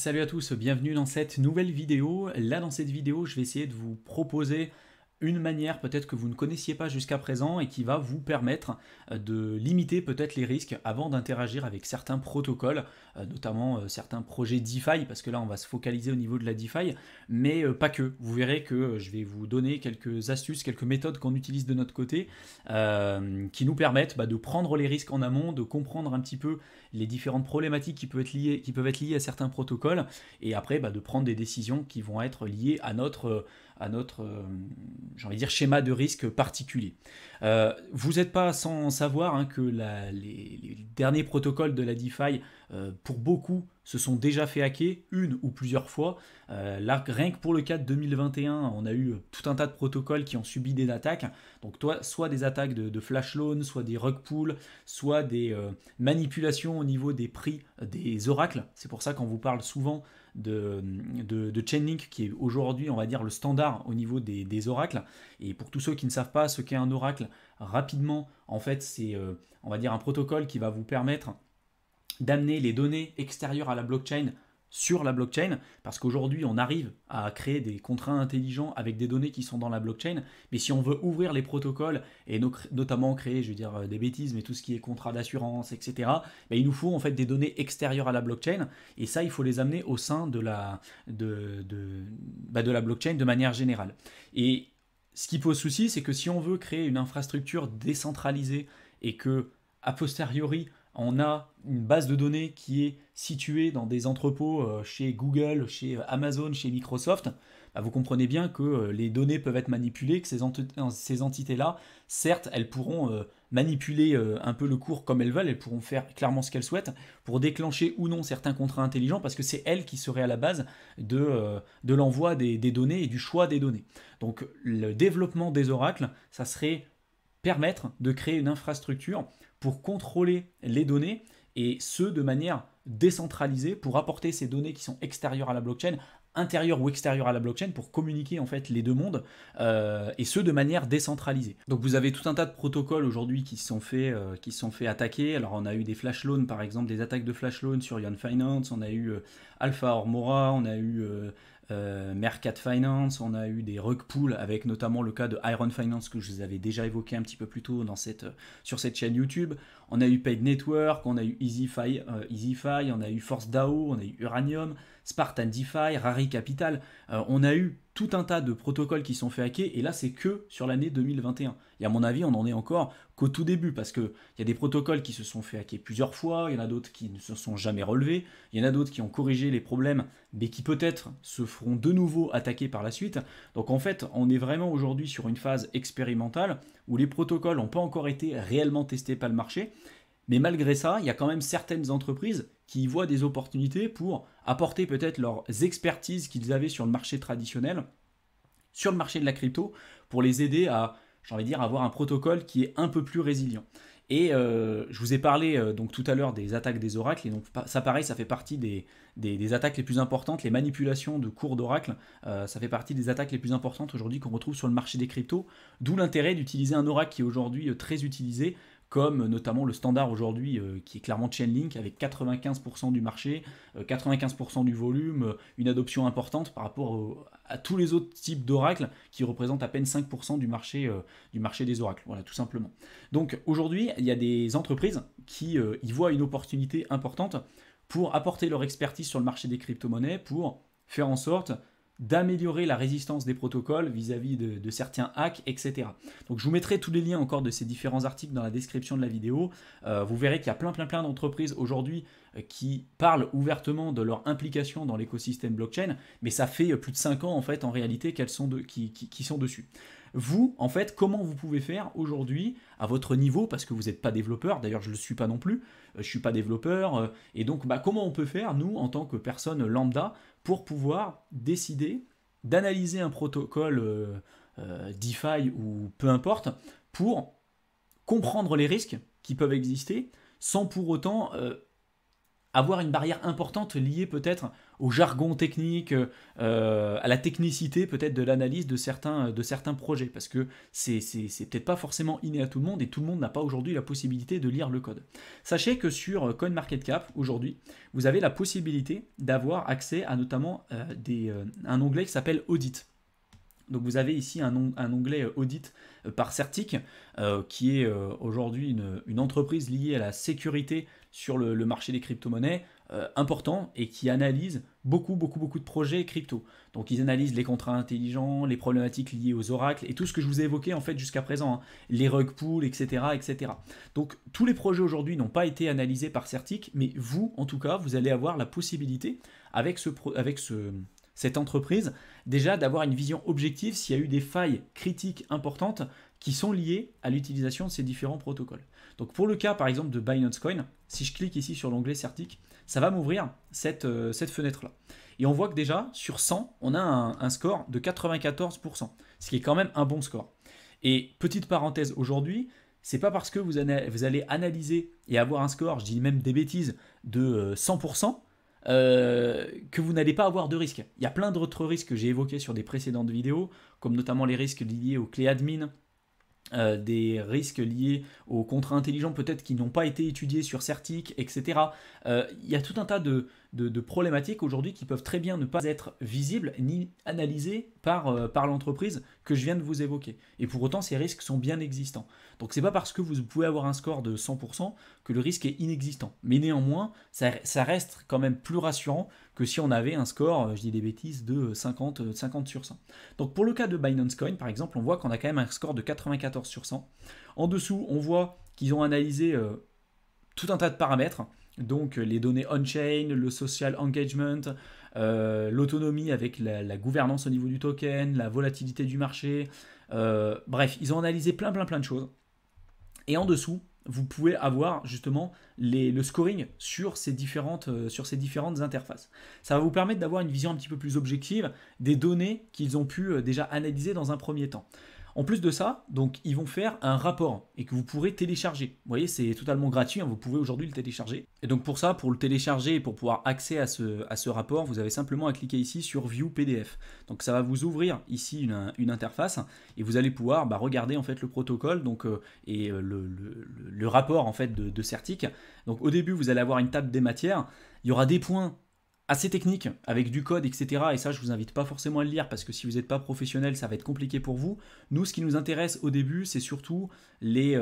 Salut à tous, bienvenue dans cette nouvelle vidéo. Là dans cette vidéo, je vais essayer de vous proposer une manière peut-être que vous ne connaissiez pas jusqu'à présent et qui va vous permettre de limiter peut-être les risques avant d'interagir avec certains protocoles, notamment certains projets DeFi, parce que là on va se focaliser au niveau de la DeFi, mais pas que. Vous verrez que je vais vous donner quelques astuces, quelques méthodes qu'on utilise de notre côté, qui nous permettent de prendre les risques en amont, de comprendre un petit peu les différentes problématiques qui peuvent être liées à certains protocoles, et après de prendre des décisions qui vont être liées à notre j'ai envie de dire, schéma de risque particulier. Vous n'êtes pas sans savoir que les derniers protocoles de la DeFi, pour beaucoup, se sont déjà fait hacker une ou plusieurs fois. Là, rien que pour le cas de 2021, on a eu tout un tas de protocoles qui ont subi des attaques. Donc, soit des attaques de flash loan, soit des rug pulls, soit des manipulations au niveau des prix des oracles. C'est pour ça qu'on vous parle souvent de Chainlink, qui est aujourd'hui, on va dire, le standard au niveau des oracles. Et pour tous ceux qui ne savent pas ce qu'est un oracle, rapidement, en fait, c'est, on va dire, un protocole qui va vous permettre d'amener les données extérieures à la blockchain sur la blockchain, parce qu'aujourd'hui on arrive à créer des contrats intelligents avec des données qui sont dans la blockchain, mais si on veut ouvrir les protocoles et notamment créer, je veux dire des bêtises, mais tout ce qui est contrat d'assurance, etc., il nous faut en fait des données extérieures à la blockchain, et ça il faut les amener au sein de la blockchain de manière générale. Et ce qui pose souci, c'est que si on veut créer une infrastructure décentralisée et que a posteriori on a une base de données qui est située dans des entrepôts chez Google, chez Amazon, chez Microsoft, vous comprenez bien que les données peuvent être manipulées, que ces entités-là, certes, elles pourront manipuler un peu le cours comme elles veulent, elles pourront faire clairement ce qu'elles souhaitent pour déclencher ou non certains contrats intelligents, parce que c'est elles qui seraient à la base de l'envoi des données et du choix des données. Donc le développement des oracles, ça serait permettre de créer une infrastructure pour contrôler les données, et ce de manière décentralisée, pour apporter ces données qui sont extérieures à la blockchain, intérieures ou extérieures à la blockchain, pour communiquer en fait les deux mondes, et ce de manière décentralisée. Donc vous avez tout un tas de protocoles aujourd'hui qui se sont fait attaquer. Alors on a eu des flash loans, par exemple des attaques de flash loans sur Ion Finance, on a eu Alpha Ormora, on a eu Mercat Finance, on a eu des rug pulls avec notamment le cas de Iron Finance que je vous avais déjà évoqué un petit peu plus tôt sur cette chaîne YouTube. On a eu Paid Network, on a eu EasyFi, on a eu Force DAO, on a eu Uranium, Spartan DeFi, Rari Capital. On a eu tout un tas de protocoles qui sont fait hacker, et là c'est que sur l'année 2021. Et à mon avis, on en est encore qu'au tout début, parce qu'il y a des protocoles qui se sont fait hacker plusieurs fois, il y en a d'autres qui ne se sont jamais relevés, il y en a d'autres qui ont corrigé les problèmes, mais qui peut-être se feront de nouveau attaquer par la suite. Donc en fait, on est vraiment aujourd'hui sur une phase expérimentale où les protocoles n'ont pas encore été réellement testés par le marché. Mais malgré ça, il y a quand même certaines entreprises qui y voient des opportunités pour apporter peut-être leurs expertises qu'ils avaient sur le marché traditionnel, sur le marché de la crypto, pour les aider à, j'ai envie de dire, avoir un protocole qui est un peu plus résilient. Et je vous ai parlé donc tout à l'heure des attaques des oracles, et donc ça pareil, ça fait partie des attaques les plus importantes. Les manipulations de cours d'oracle, ça fait partie des attaques les plus importantes aujourd'hui qu'on retrouve sur le marché des cryptos, d'où l'intérêt d'utiliser un oracle qui est aujourd'hui très utilisé, comme notamment le standard aujourd'hui qui est clairement Chainlink, avec 95% du marché, 95% du volume, une adoption importante par rapport à tous les autres types d'oracles qui représentent à peine 5% du marché des oracles, voilà, tout simplement. Donc aujourd'hui, il y a des entreprises qui y voient une opportunité importante pour apporter leur expertise sur le marché des crypto-monnaies, pour faire en sorte d'améliorer la résistance des protocoles vis-à-vis de certains hacks, etc. Donc je vous mettrai tous les liens encore de ces différents articles dans la description de la vidéo. Vous verrez qu'il y a plein d'entreprises aujourd'hui qui parlent ouvertement de leur implication dans l'écosystème blockchain, mais ça fait plus de 5 ans en fait en réalité qu'elles sont qui sont dessus. Vous, en fait, comment vous pouvez faire aujourd'hui à votre niveau, parce que vous n'êtes pas développeur, d'ailleurs je ne le suis pas non plus, je ne suis pas développeur, et donc comment on peut faire, nous, en tant que personne lambda, pour pouvoir décider d'analyser un protocole DeFi ou peu importe, pour comprendre les risques qui peuvent exister, sans pour autant avoir une barrière importante liée peut-être au jargon technique, à la technicité peut-être de l'analyse de certains projets, parce que c'est peut-être pas forcément inné à tout le monde, et tout le monde n'a pas aujourd'hui la possibilité de lire le code. Sachez que sur CoinMarketCap, aujourd'hui, vous avez la possibilité d'avoir accès à notamment un onglet qui s'appelle Audit. Donc vous avez ici un onglet audit par Certic, qui est aujourd'hui une entreprise liée à la sécurité sur le marché des crypto-monnaies, important, et qui analyse beaucoup de projets crypto. Donc ils analysent les contrats intelligents, les problématiques liées aux oracles, et tout ce que je vous ai évoqué en fait jusqu'à présent, hein, les rug pools, etc., etc. Donc tous les projets aujourd'hui n'ont pas été analysés par Certic, mais vous, en tout cas, vous allez avoir la possibilité, avec cette entreprise, déjà d'avoir une vision objective s'il y a eu des failles critiques importantes qui sont liées à l'utilisation de ces différents protocoles. Donc pour le cas par exemple de Binance Coin, si je clique ici sur l'onglet Certic, ça va m'ouvrir cette fenêtre-là. Et on voit que déjà sur 100, on a un score de 94%, ce qui est quand même un bon score. Et petite parenthèse aujourd'hui, c'est pas parce que vous allez analyser et avoir un score, je dis même des bêtises, de 100%, que vous n'allez pas avoir de risques. Il y a plein d'autres risques que j'ai évoqués sur des précédentes vidéos, comme notamment les risques liés aux clés admin, des risques liés aux contrats intelligents peut-être qui n'ont pas été étudiés sur Certic, etc. Il y a tout un tas de problématiques aujourd'hui qui peuvent très bien ne pas être visibles ni analysées par l'entreprise que je viens de vous évoquer. Et pour autant, ces risques sont bien existants. Donc c'est pas parce que vous pouvez avoir un score de 100% que le risque est inexistant. Mais néanmoins, ça reste quand même plus rassurant que si on avait un score, je dis des bêtises, de 50 sur 100. Donc pour le cas de Binance Coin, par exemple, on voit qu'on a quand même un score de 94 sur 100. En dessous, on voit qu'ils ont analysé tout un tas de paramètres, donc les données on-chain, le social engagement, l'autonomie avec la gouvernance au niveau du token, la volatilité du marché, bref, ils ont analysé plein de choses. Et en dessous, vous pouvez avoir justement le scoring sur ces différentes interfaces. Ça va vous permettre d'avoir une vision un petit peu plus objective des données qu'ils ont pu déjà analyser dans un premier temps. En plus de ça, donc ils vont faire un rapport et que vous pourrez télécharger. Vous voyez, c'est totalement gratuit, hein, vous pouvez aujourd'hui le télécharger. Et donc pour ça, pour le télécharger et pour pouvoir accéder à ce rapport, vous avez simplement à cliquer ici sur View PDF. Donc ça va vous ouvrir ici une interface et vous allez pouvoir regarder en fait le protocole et le rapport en fait de Certic. Donc au début, vous allez avoir une table des matières. Il y aura des points assez technique, avec du code, etc. Et ça, je vous invite pas forcément à le lire, parce que si vous n'êtes pas professionnel, ça va être compliqué pour vous. Nous, ce qui nous intéresse au début, c'est surtout les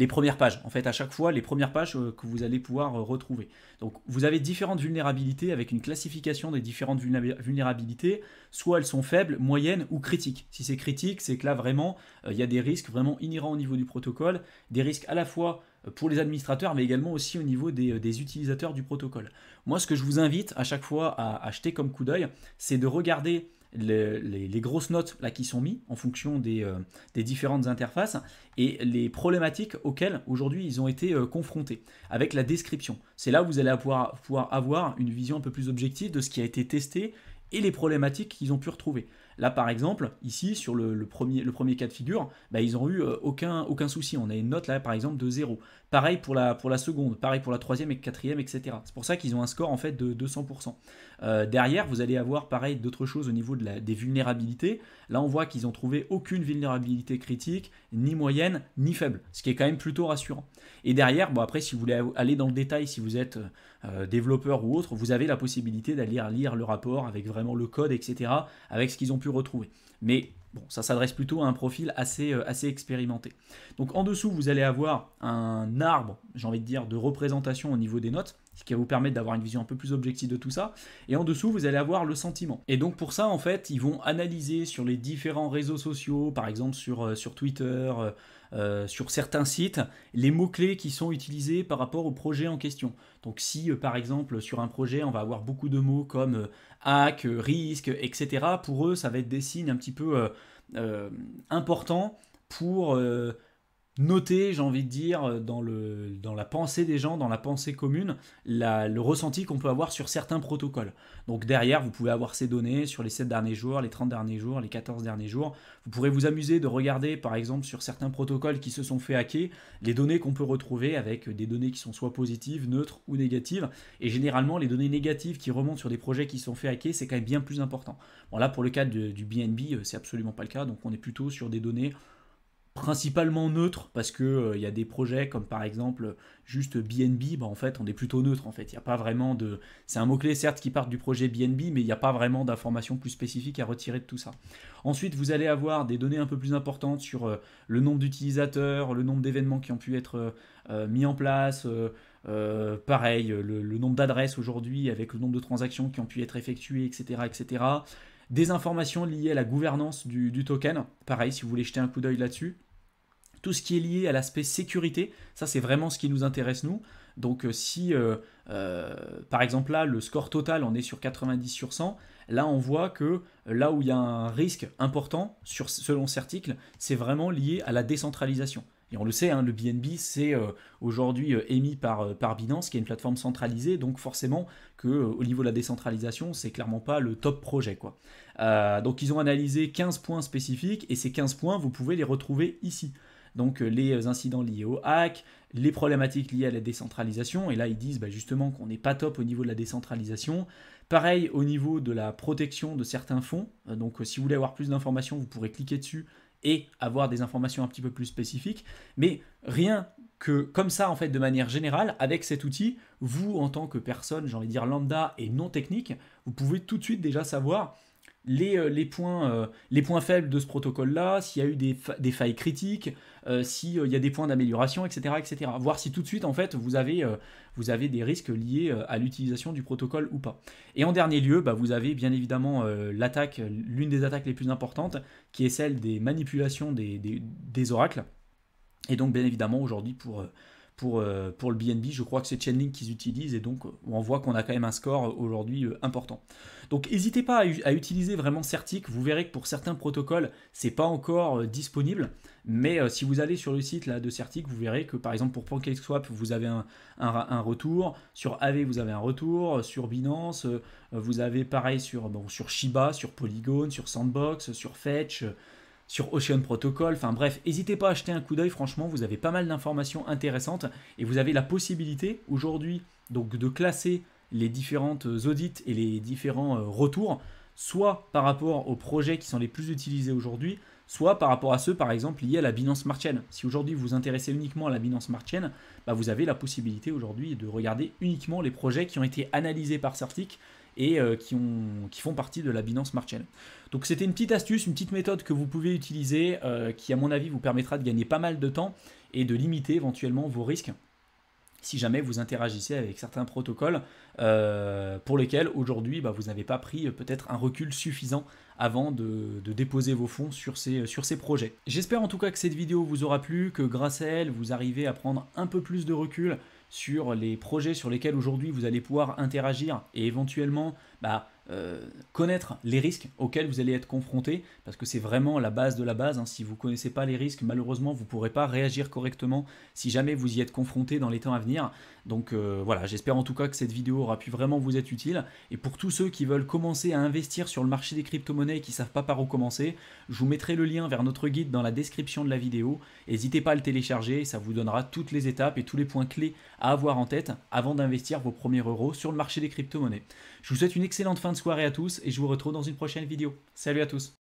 premières pages. En fait, à chaque fois, les premières pages que vous allez pouvoir retrouver. Donc, vous avez différentes vulnérabilités avec une classification des différentes vulnérabilités. Soit elles sont faibles, moyennes ou critiques. Si c'est critique, c'est que là, vraiment, il y a des risques vraiment inhérents au niveau du protocole, des risques à la fois pour les administrateurs, mais également aussi au niveau des utilisateurs du protocole. Moi, ce que je vous invite à chaque fois à jeter comme coup d'œil, c'est de regarder les grosses notes là, qui sont mises en fonction des différentes interfaces et les problématiques auxquelles aujourd'hui ils ont été confrontés, avec la description. C'est là où vous allez pouvoir avoir une vision un peu plus objective de ce qui a été testé et les problématiques qu'ils ont pu retrouver. Là, par exemple, ici, sur le premier cas de figure, ils n'ont eu aucun souci. On a une note, là, par exemple, de 0. Pareil pour la seconde, pareil pour la troisième et quatrième, etc. C'est pour ça qu'ils ont un score, en fait, de 200%. Derrière, vous allez avoir, pareil, d'autres choses au niveau des vulnérabilités. Là, on voit qu'ils n'ont trouvé aucune vulnérabilité critique, ni moyenne, ni faible, ce qui est quand même plutôt rassurant. Et derrière, après, si vous voulez aller dans le détail, si vous êtes développeur ou autre, vous avez la possibilité d'aller lire le rapport avec vraiment le code, etc., avec ce qu'ils ont pu retrouver. Mais bon, ça s'adresse plutôt à un profil assez expérimenté. Donc en dessous, vous allez avoir un arbre, j'ai envie de dire, de représentation au niveau des notes, ce qui va vous permettre d'avoir une vision un peu plus objective de tout ça. Et en dessous, vous allez avoir le sentiment. Et donc pour ça, en fait, ils vont analyser sur les différents réseaux sociaux, par exemple sur Twitter, sur certains sites, les mots-clés qui sont utilisés par rapport au projet en question. Donc si par exemple sur un projet on va avoir beaucoup de mots comme hack, risque, etc., pour eux ça va être des signes un petit peu importants pour noter, j'ai envie de dire, dans la pensée des gens, dans la pensée commune, le ressenti qu'on peut avoir sur certains protocoles. Donc derrière, vous pouvez avoir ces données sur les 7 derniers jours, les 30 derniers jours, les 14 derniers jours. Vous pourrez vous amuser de regarder, par exemple, sur certains protocoles qui se sont fait hacker, les données qu'on peut retrouver avec des données qui sont soit positives, neutres ou négatives. Et généralement, les données négatives qui remontent sur des projets qui se sont fait hacker, c'est quand même bien plus important. Bon, là, pour le cas du BNB, c'est absolument pas le cas. Donc on est plutôt sur des données principalement neutre parce que il y a des projets comme par exemple juste BNB, bah en fait on est plutôt neutre en fait, il n'y a pas vraiment de, c'est un mot-clé certes qui part du projet BNB mais il n'y a pas vraiment d'informations plus spécifiques à retirer de tout ça. Ensuite vous allez avoir des données un peu plus importantes sur le nombre d'utilisateurs, le nombre d'événements qui ont pu être mis en place, pareil le nombre d'adresses aujourd'hui avec le nombre de transactions qui ont pu être effectuées, etc., etc. Des informations liées à la gouvernance du token, pareil si vous voulez jeter un coup d'œil là-dessus. Tout ce qui est lié à l'aspect sécurité, ça c'est vraiment ce qui nous intéresse nous. Donc si par exemple là le score total on est sur 90 sur 100, là on voit que là où il y a un risque important selon cet article, c'est vraiment lié à la décentralisation. Et on le sait, hein, le BNB c'est aujourd'hui émis par Binance, qui est une plateforme centralisée, donc forcément qu'au niveau de la décentralisation, c'est clairement pas le top projet, quoi. Donc ils ont analysé 15 points spécifiques, et ces 15 points, vous pouvez les retrouver ici. Donc les incidents liés au hack, les problématiques liées à la décentralisation, et là ils disent justement qu'on n'est pas top au niveau de la décentralisation. Pareil au niveau de la protection de certains fonds, donc si vous voulez avoir plus d'informations, vous pourrez cliquer dessus et avoir des informations un petit peu plus spécifiques, mais rien que comme ça en fait de manière générale, avec cet outil, vous en tant que personne, j'ai envie de dire lambda et non technique, vous pouvez tout de suite déjà savoir les points faibles de ce protocole-là, s'il y a eu des failles critiques, s'il y a des points d'amélioration, etc., etc. Voir si tout de suite, en fait, vous avez des risques liés à l'utilisation du protocole ou pas. Et en dernier lieu, vous avez bien évidemment l'une des attaques les plus importantes, qui est celle des manipulations des oracles. Et donc, bien évidemment, aujourd'hui, pour le BNB, je crois que c'est Chainlink qu'ils utilisent, et donc on voit qu'on a quand même un score aujourd'hui important. Donc n'hésitez pas à utiliser vraiment Certic, vous verrez que pour certains protocoles, c'est pas encore disponible, mais si vous allez sur le site là, de Certic, vous verrez que par exemple pour PancakeSwap, vous avez un retour, sur Aave vous avez un retour, sur Binance, vous avez pareil sur Shiba, sur Polygon, sur Sandbox, sur Fetch, sur Ocean Protocol, enfin bref, n'hésitez pas à jeter un coup d'œil, franchement, vous avez pas mal d'informations intéressantes, et vous avez la possibilité aujourd'hui donc de classer les différentes audits et les différents retours, soit par rapport aux projets qui sont les plus utilisés aujourd'hui, soit par rapport à ceux par exemple liés à la Binance Smart Chain. Si aujourd'hui vous vous intéressez uniquement à la Binance Smart Chain, vous avez la possibilité aujourd'hui de regarder uniquement les projets qui ont été analysés par Certic et qui font partie de la Binance Smart Chain. Donc c'était une petite astuce, une petite méthode que vous pouvez utiliser qui à mon avis vous permettra de gagner pas mal de temps et de limiter éventuellement vos risques si jamais vous interagissez avec certains protocoles pour lesquels aujourd'hui vous n'avez pas pris peut-être un recul suffisant avant de déposer vos fonds sur ces projets. J'espère en tout cas que cette vidéo vous aura plu, que grâce à elle vous arrivez à prendre un peu plus de recul sur les projets sur lesquels aujourd'hui vous allez pouvoir interagir et éventuellement connaître les risques auxquels vous allez être confronté, parce que c'est vraiment la base de la base, hein. Si vous ne connaissez pas les risques, malheureusement vous ne pourrez pas réagir correctement si jamais vous y êtes confronté dans les temps à venir. Donc voilà, j'espère en tout cas que cette vidéo aura pu vraiment vous être utile, et pour tous ceux qui veulent commencer à investir sur le marché des crypto-monnaies et qui ne savent pas par où commencer, je vous mettrai le lien vers notre guide dans la description de la vidéo. N'hésitez pas à le télécharger, ça vous donnera toutes les étapes et tous les points clés à avoir en tête avant d'investir vos premiers euros sur le marché des crypto-monnaies. Je vous souhaite une excellente fin de soirée à tous et je vous retrouve dans une prochaine vidéo. Salut à tous!